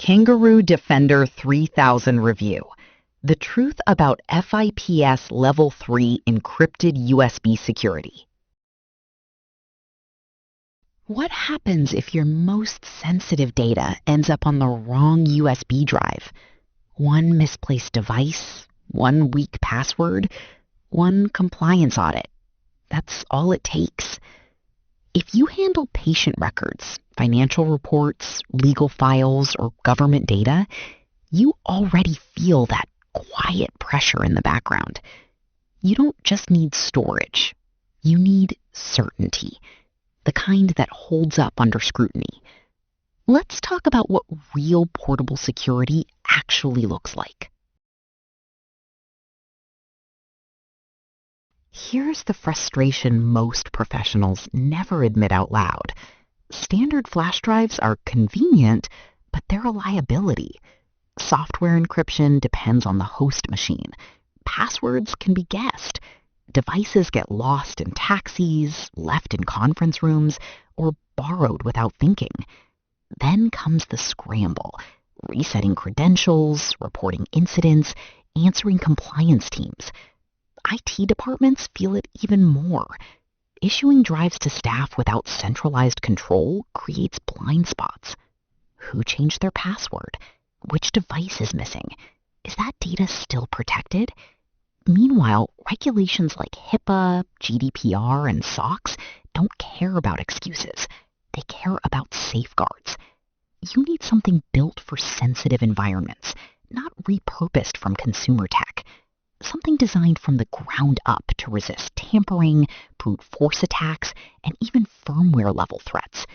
Kanguru Defender 3000 Review. The truth about FIPS Level 3 encrypted USB security. What happens if your most sensitive data ends up on the wrong USB drive? One misplaced device, one weak password, one compliance audit. That's all it takes. If you handle patient records, financial reports, legal files, or government data, you already feel that quiet pressure in the background. You don't just need storage. You need certainty, the kind that holds up under scrutiny. Let's talk about what real portable security actually looks like. Here's the frustration most professionals never admit out loud. Standard flash drives are convenient, but they're a liability. Software encryption depends on the host machine. Passwords can be guessed. Devices get lost in taxis, left in conference rooms, or borrowed without thinking. Then comes the scramble, resetting credentials, reporting incidents, answering compliance teams. IT departments feel it even more. Issuing drives to staff without centralized control creates blind spots. Who changed their password? Which device is missing? Is that data still protected? Meanwhile, regulations like HIPAA, GDPR, and SOX don't care about excuses. They care about safeguards. You need something built for sensitive environments, not repurposed from consumer tech. Something designed from the ground up to resist tampering, brute force attacks, and even firmware-level threats.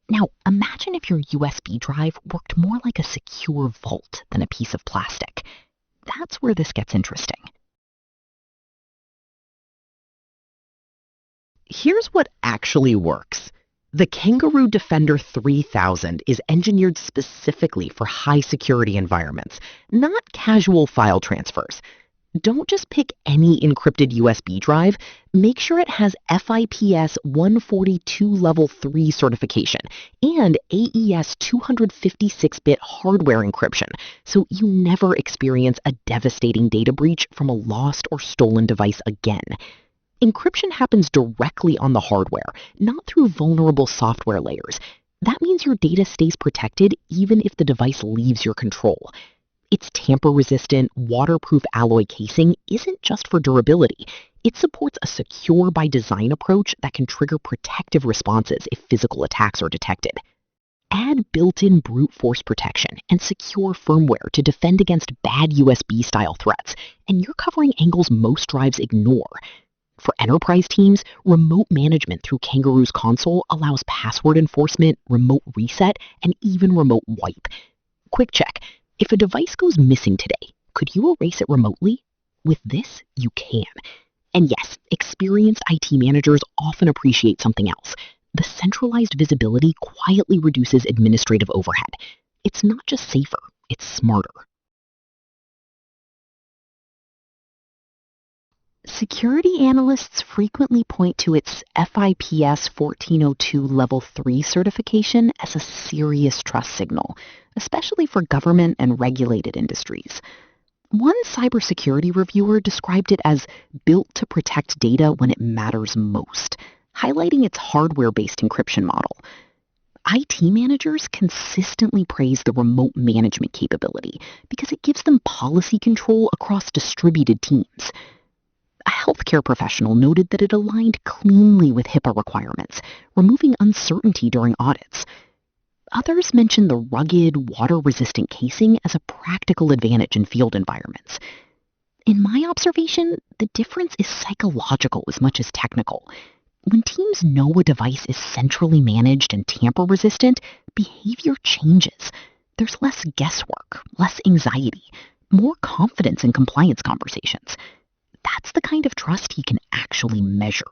Now, imagine if your USB drive worked more like a secure vault than a piece of plastic. That's where this gets interesting. Here's what actually works. The Kanguru Defender 3000 is engineered specifically for high-security environments, not casual file transfers. Don't just pick any encrypted USB drive. Make sure it has FIPS 142 Level 3 certification and AES 256-bit hardware encryption, so you never experience a devastating data breach from a lost or stolen device again. Encryption happens directly on the hardware, not through vulnerable software layers. That means your data stays protected even if the device leaves your control. Its tamper-resistant, waterproof alloy casing isn't just for durability. It supports a secure-by-design approach that can trigger protective responses if physical attacks are detected. Add built-in brute force protection and secure firmware to defend against bad USB-style threats, and you're covering angles most drives ignore. For enterprise teams, remote management through Kanguru's console allows password enforcement, remote reset, and even remote wipe. Quick check. If a device goes missing today, could you erase it remotely? With this, you can. And yes, experienced IT managers often appreciate something else. The centralized visibility quietly reduces administrative overhead. It's not just safer, it's smarter. Security analysts frequently point to its FIPS 1402 Level 3 certification as a serious trust signal, especially for government and regulated industries. One cybersecurity reviewer described it as built to protect data when it matters most, highlighting its hardware-based encryption model. IT managers consistently praise the remote management capability because it gives them policy control across distributed teams. A healthcare professional noted that it aligned cleanly with HIPAA requirements, removing uncertainty during audits. Others mentioned the rugged, water-resistant casing as a practical advantage in field environments. In my observation, the difference is psychological as much as technical. When teams know a device is centrally managed and tamper-resistant, behavior changes. There's less guesswork, less anxiety, more confidence in compliance conversations. That's the kind of trust he can actually measure.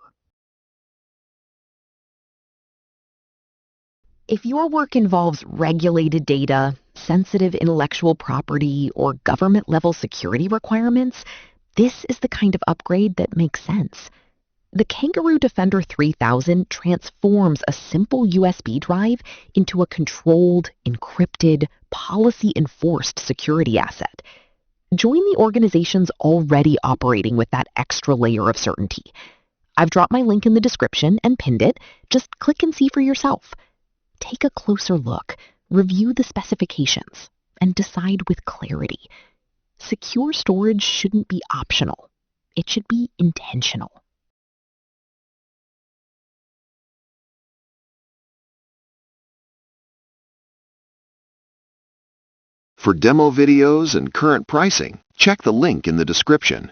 If your work involves regulated data, sensitive intellectual property, or government-level security requirements, this is the kind of upgrade that makes sense. The Kanguru Defender 3000 transforms a simple USB drive into a controlled, encrypted, policy-enforced security asset. Join the organizations already operating with that extra layer of certainty. I've dropped my link in the description and pinned it. Just click and see for yourself. Take a closer look, review the specifications, and decide with clarity. Secure storage shouldn't be optional. It should be intentional. For demo videos and current pricing, check the link in the description.